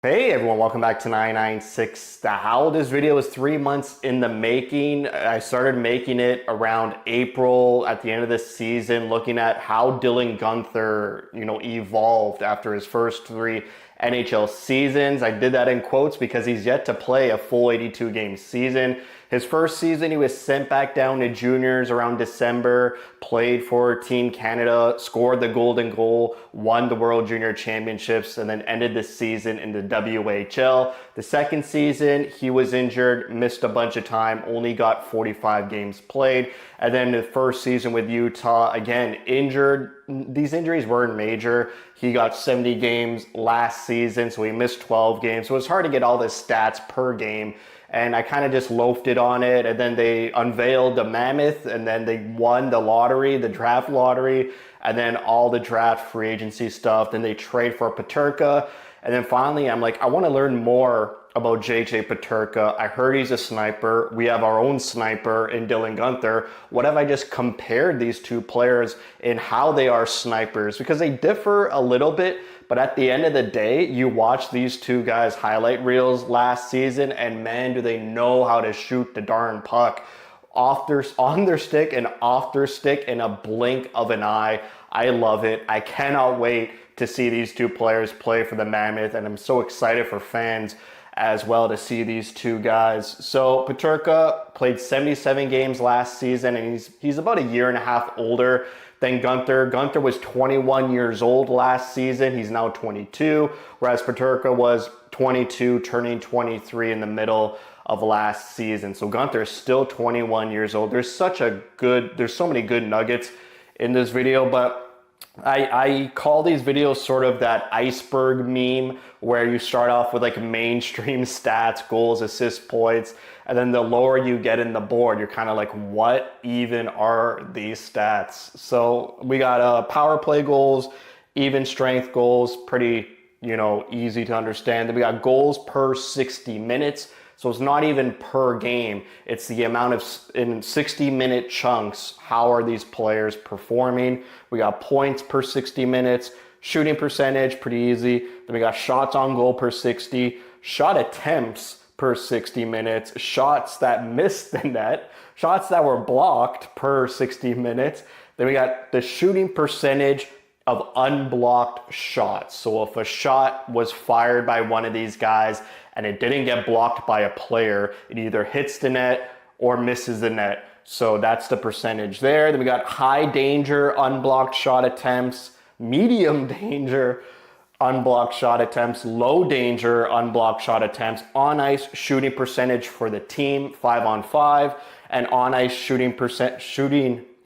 Hey everyone, welcome back to 996 The Howl. This video is 3 months in the making. I started making it around April at the end of the season, looking at how Dylan Guenther, evolved after his first 3 NHL seasons. I did that in quotes because he's yet to play a full 82 game season. His first season, he was sent back down to juniors around December, played for Team Canada, scored the golden goal, won the World Junior Championships, and then ended the season in the WHL. The second season, he was injured, missed a bunch of time, only got 45 games played. And then the first season with Utah, again, injured. These injuries weren't major. He got 70 games last season, so he missed 12 games. So it's hard to get all the stats per game. And I kind of just loafed it on it. And then they unveiled the Mammoth, and then they won the lottery, the draft lottery, and then all the draft free agency stuff. Then they trade for Peterka. And then finally, I'm like, I want to learn more about JJ Peterka. I heard he's a sniper. We have our own sniper in Dylan Guenther. What if I just compared these two players in how they are snipers? Because they differ a little bit, but at the end of the day, you watch these two guys' highlight reels last season, and man, do they know how to shoot the darn puck on their stick and off their stick in a blink of an eye. I love it. I cannot wait to see these two players play for the Mammoth, and I'm so excited for fans as well to see these two guys. So Peterka played 77 games last season, and he's about a year and a half older than Guenther. Guenther was 21 years old last season. He's now 22, whereas Peterka was 22, turning 23 in the middle of last season. So Guenther is still 21 years old. There's so many good nuggets in this video, but I call these videos sort of that iceberg meme where you start off with like mainstream stats, goals, assists, points, and then the lower you get in the board, you're kind of like, what even are these stats? So we got power play goals, even strength goals, pretty, easy to understand. Then we got goals per 60 minutes. So it's not even per game. It's the amount of, in 60-minute chunks, how are these players performing? We got points per 60 minutes, shooting percentage, pretty easy. Then we got shots on goal per 60, shot attempts per 60 minutes, shots that missed the net, shots that were blocked per 60 minutes. Then we got the shooting percentage of unblocked shots. So if a shot was fired by one of these guys and it didn't get blocked by a player, it either hits the net or misses the net. So that's the percentage there. Then we got high danger unblocked shot attempts, medium danger unblocked shot attempts, low danger unblocked shot attempts, on ice shooting percentage for the team 5-on-5, and on ice shooting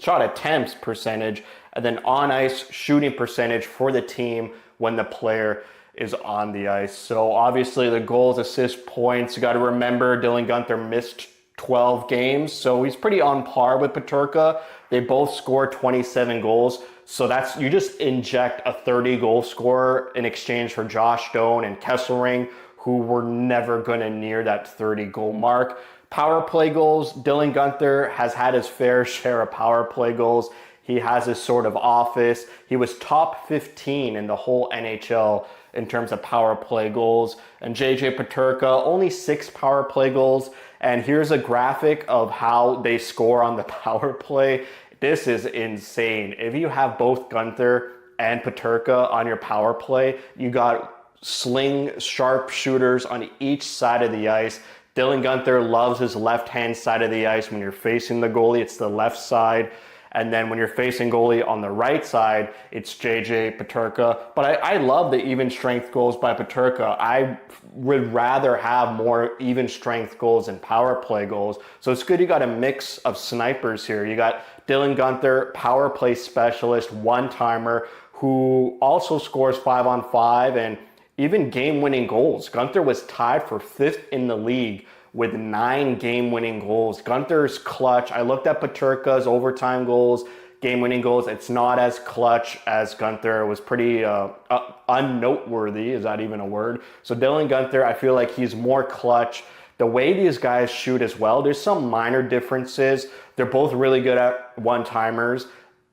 shot attempts percentage, and then on ice shooting percentage for the team when the player is on the ice. So obviously the goals, assists, points, you got to remember Dylan Guenther missed 12 games, so he's pretty on par with Peterka. They both scored 27 goals, so that's, you just inject a 30 goal scorer in exchange for Josh Doan and Kesselring, who were never going to near that 30 goal mark. Power play goals, Dylan Guenther has had his fair share of power play goals. He has his sort of office. He was top 15 in the whole NHL in terms of power play goals. And JJ Peterka, only 6 power play goals. And here's a graphic of how they score on the power play. This is insane. If you have both Guenther and Peterka on your power play, you got sling sharp shooters on each side of the ice. Dylan Guenther loves his left-hand side of the ice. When you're facing the goalie, it's the left side. And then when you're facing goalie on the right side, it's JJ Peterka. But I love the even strength goals by Peterka. I would rather have more even strength goals and power play goals. So it's good you got a mix of snipers here. You got Dylan Guenther, power play specialist, one-timer, who also scores 5-on-5 and even game-winning goals. Guenther was tied for 5th in the league with 9 game-winning goals. Guenther's clutch. I looked at Peterka's overtime goals, game-winning goals. It's not as clutch as Guenther. It was pretty unnoteworthy. Is that even a word? So Dylan Guenther, I feel like he's more clutch. The way these guys shoot as well, there's some minor differences. They're both really good at one-timers.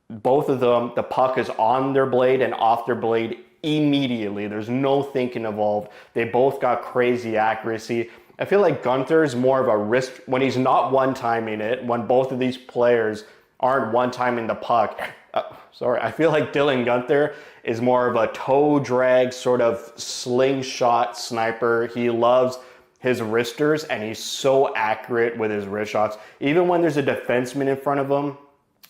Both of them, the puck is on their blade and off their blade immediately. There's no thinking involved. They both got crazy accuracy. I feel like Gunther is more of a wrist, when he's not one-timing it, when both of these players aren't one-timing the puck. I feel like Dylan Gunther is more of a toe drag sort of slingshot sniper. He loves his wristers, and he's so accurate with his wrist shots. Even when there's a defenseman in front of him,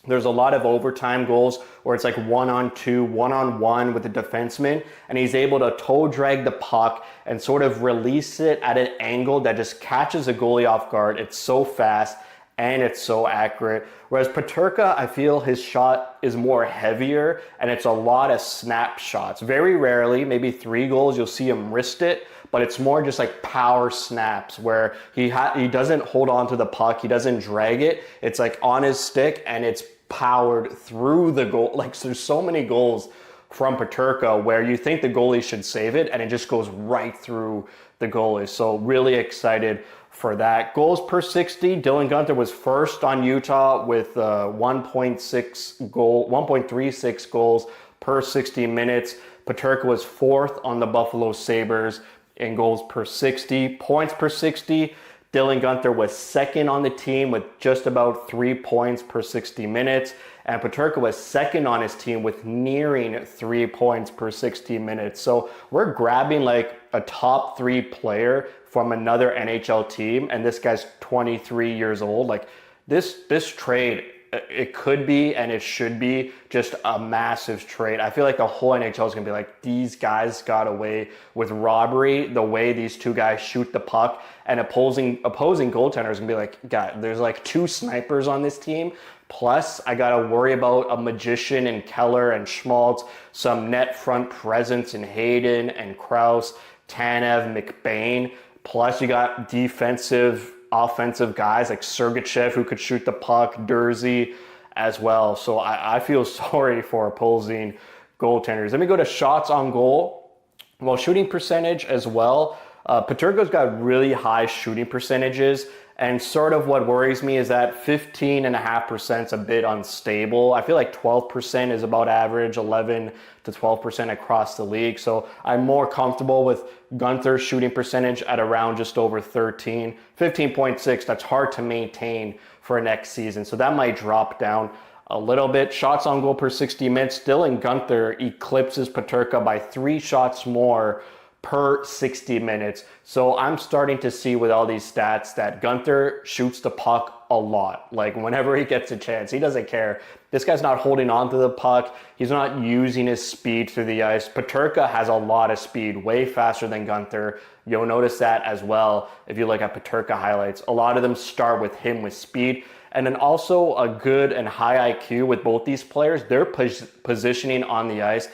there's a lot of overtime goals where it's like 1-on-2, 1-on-1 with the defenseman, and he's able to toe drag the puck and sort of release it at an angle that just catches a goalie off guard. It's so fast and it's so accurate. Whereas Peterka, I feel his shot is more heavier, and it's a lot of snap shots. Very rarely, maybe 3 goals, you'll see him wrist it, but it's more just like power snaps where he doesn't hold on to the puck, he doesn't drag it. It's like on his stick, and it's powered through the goal. Like, there's so many goals from Peterka where you think the goalie should save it, and it just goes right through the goalie. So really excited for that. Goals per 60, Dylan Gunther was first on Utah with 1.36 goals per 60 minutes. Peterka was fourth on the Buffalo Sabres in goals per 60. Points per 60, Dylan Gunther was second on the team with just about 3 points per 60 minutes. And Peterka was second on his team with nearing 3 points per 60 minutes. So we're grabbing like a top 3 player from another NHL team, and this guy's 23 years old. Like this trade, it could be and it should be just a massive trade. I feel like the whole NHL is gonna be like, these guys got away with robbery, the way these two guys shoot the puck, and opposing goaltenders gonna be like, God, there's like 2 snipers on this team. Plus, I got to worry about a magician in Keller and Schmaltz, some net front presence in Hayden and Krause, Tanev, McBain. Plus, you got defensive, offensive guys like Sergachev who could shoot the puck, Dursey as well. So I feel sorry for opposing goaltenders. Let me go to shots on goal. Well, shooting percentage as well. Peterka's got really high shooting percentages. And sort of what worries me is that 15.5% is a bit unstable. I feel like 12% is about average, 11 to 12% across the league. So I'm more comfortable with Gunther's shooting percentage at around just over 13. 15.6, that's hard to maintain for next season. So that might drop down a little bit. Shots on goal per 60 minutes. Dylan Gunther eclipses Peterka by 3 shots more per 60 minutes. So I'm starting to see with all these stats that Gunther shoots the puck a lot. Like whenever he gets a chance, he doesn't care. This guy's not holding on to the puck. He's not using his speed through the ice. Peterka has a lot of speed, way faster than Gunther. You'll notice that as well if you look at Peterka highlights. A lot of them start with him with speed. And then also a good and high IQ with both these players. Their positioning on the ice,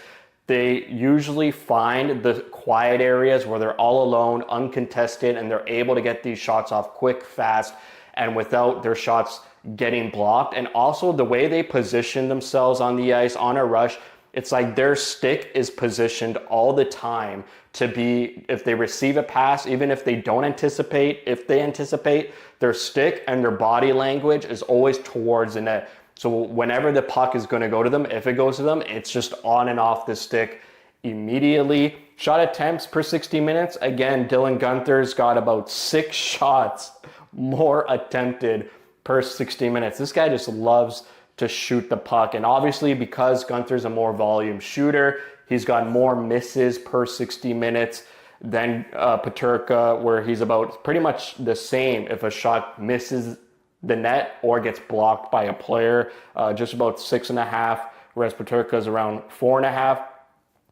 they usually find the quiet areas where they're all alone, uncontested, and they're able to get these shots off quick, fast, and without their shots getting blocked. And also the way they position themselves on the ice on a rush, it's like their stick is positioned all the time to be, if they receive a pass, even if they don't anticipate, if they anticipate, their stick and their body language is always towards the net. So whenever the puck is going to go to them, if it goes to them, it's just on and off the stick immediately. Shot attempts per 60 minutes. Again, Dylan Gunther's got about 6 shots more attempted per 60 minutes. This guy just loves to shoot the puck. And obviously, because Gunther's a more volume shooter, he's got more misses per 60 minutes than Peterka, where he's about pretty much the same if a shot misses the net or gets blocked by a player, just about 6.5, whereas Peterka's around 4.5.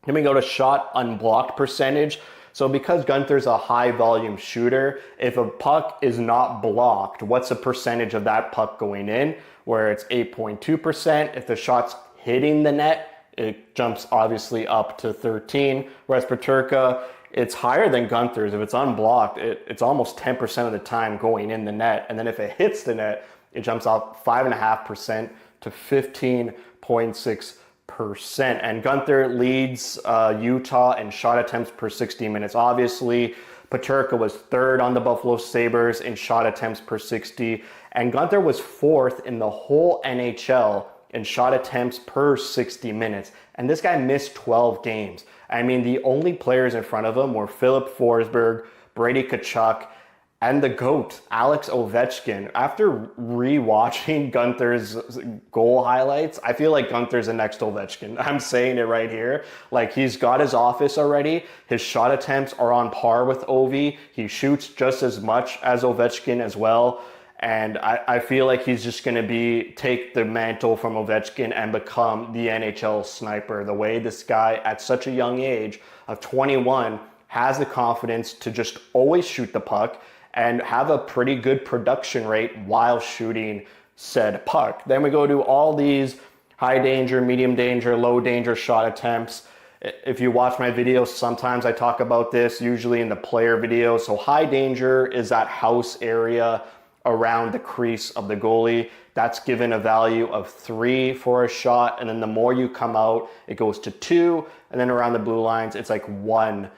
Then we go to shot unblocked percentage. So because Gunther's a high volume shooter, if a puck is not blocked, what's the percentage of that puck going in? Where it's 8.2%. If the shot's hitting the net, it jumps obviously up to 13. Whereas Peterka, it's higher than Gunther's. If it's unblocked, it's almost 10% of the time going in the net. And then if it hits the net, it jumps up 5.5% to 15.6%. And Gunther leads Utah in shot attempts per 60 minutes. Obviously, Peterka was third on the Buffalo Sabres in shot attempts per 60. And Gunther was fourth in the whole NHL in shot attempts per 60 minutes. And this guy missed 12 games. I mean, the only players in front of him were Philip Forsberg, Brady Tkachuk, and the GOAT, Alex Ovechkin. After re-watching Gunther's goal highlights, I feel like Gunther's the next Ovechkin. I'm saying it right here. Like, he's got his office already. His shot attempts are on par with Ovi. He shoots just as much as Ovechkin as well. And I feel like he's just going to take the mantle from Ovechkin and become the NHL sniper. The way this guy at such a young age of 21 has the confidence to just always shoot the puck and have a pretty good production rate while shooting said puck. Then we go to all these high danger, medium danger, low danger shot attempts. If you watch my videos, sometimes I talk about this, usually in the player videos. So high danger is that house area around the crease of the goalie. That's given a value of 3 for a shot. And then the more you come out, it goes to 2. And then around the blue lines, it's like 1.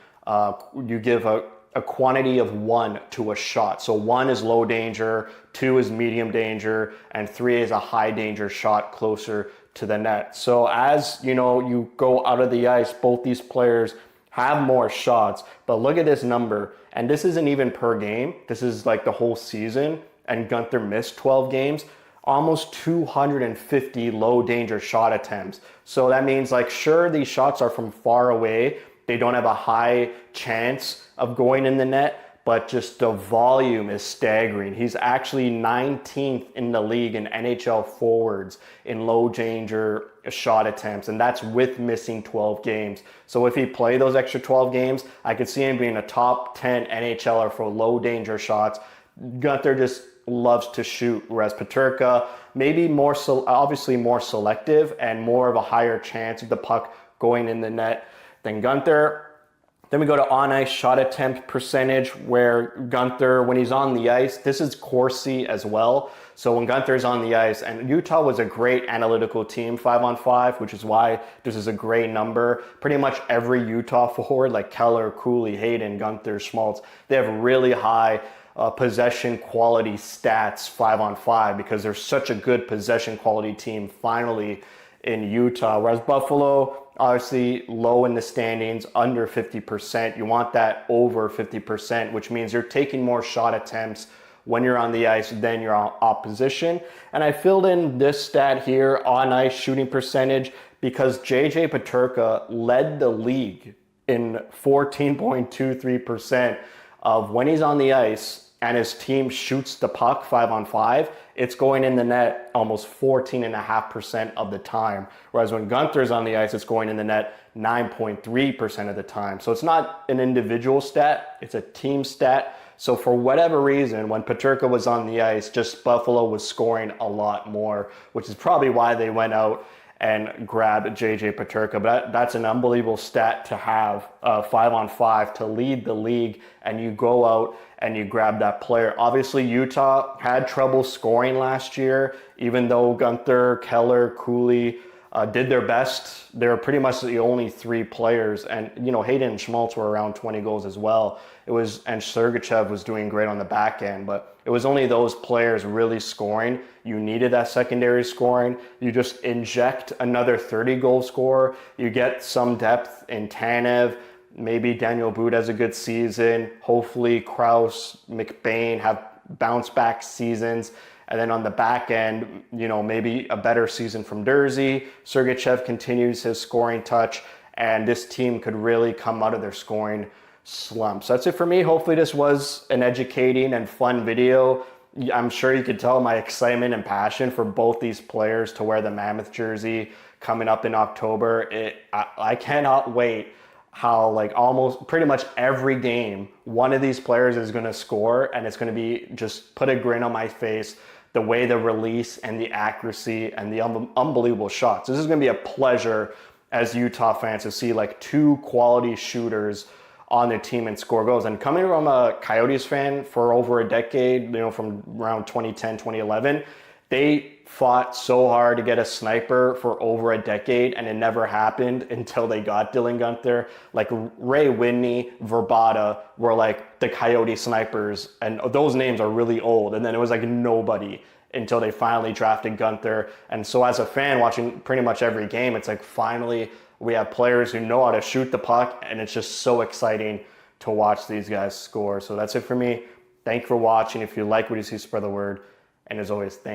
You give a quantity of 1 to a shot. So 1 is low danger, 2 is medium danger, and 3 is a high danger shot closer to the net. So as you go out of the ice, both these players have more shots, but look at this number. And this isn't even per game. This is like the whole season. And Gunther missed 12 games, almost 250 low danger shot attempts. So that means, like, sure, these shots are from far away. They don't have a high chance of going in the net, but just the volume is staggering. He's actually 19th in the league in NHL forwards in low danger shot attempts, and that's with missing 12 games. So if he played those extra 12 games, I could see him being a top 10 NHLer for low danger shots. Gunther just loves to shoot, whereas Peterka maybe obviously more selective and more of a higher chance of the puck going in the net than Gunther. Then we go to on-ice shot attempt percentage, where Gunther, when he's on the ice, this is Corsi as well. So when Gunther's on the ice, and Utah was a great analytical team 5-on-5, which is why this is a great number. Pretty much every Utah forward, like Keller, Cooley, Hayden, Gunther, Schmaltz, they have really high possession quality stats 5-on-5 because they're such a good possession quality team finally in Utah. Whereas Buffalo, obviously low in the standings, under 50%. You want that over 50%, which means you're taking more shot attempts when you're on the ice than your opposition. And I filled in this stat here, on ice shooting percentage, because JJ Peterka led the league in 14.23% of when he's on the ice and his team shoots the puck 5-on-5, it's going in the net almost 14.5% of the time. Whereas when Gunther's on the ice, it's going in the net 9.3% of the time. So it's not an individual stat, it's a team stat. So for whatever reason, when Peterka was on the ice, just Buffalo was scoring a lot more, which is probably why they went out and grabbed JJ Peterka. But that's an unbelievable stat to have, 5-on-5, to lead the league, and you go out and you grab that player. Obviously, Utah had trouble scoring last year, even though Gunther, Keller, Cooley did their best. They were pretty much the only 3 players, and Hayden and Schmaltz were around 20 goals as well. And Sergachev was doing great on the back end, but it was only those players really scoring. You needed that secondary scoring. You just inject another 30 goal scorer. You get some depth in Tanev. Maybe Daniel Boot has a good season. Hopefully Krause, McBain have bounce back seasons. And then on the back end, maybe a better season from Durzi. Sergachev continues his scoring touch, and this team could really come out of their scoring slump. So that's it for me. Hopefully this was an educating and fun video. I'm sure you could tell my excitement and passion for both these players to wear the Mammoth jersey coming up in October. I cannot wait how, like, almost pretty much every game, one of these players is going to score, and it's going to be just put a grin on my face, the way the release and the accuracy and the unbelievable shots. This is going to be a pleasure as Utah fans to see, like, 2 quality shooters on their team and score goals. And coming from a Coyotes fan for over a decade, from around 2010, 2011, they fought so hard to get a sniper for over a decade, and it never happened until they got Dylan Gunther. Like Ray Whitney, Verbata were like the Coyote snipers, and those names are really old. And then it was like nobody until they finally drafted Gunther. And so as a fan watching pretty much every game, it's like finally we have players who know how to shoot the puck, and it's just so exciting to watch these guys score. So that's it for me. Thank you for watching. If you like what you see, spread the word. And as always, thank you.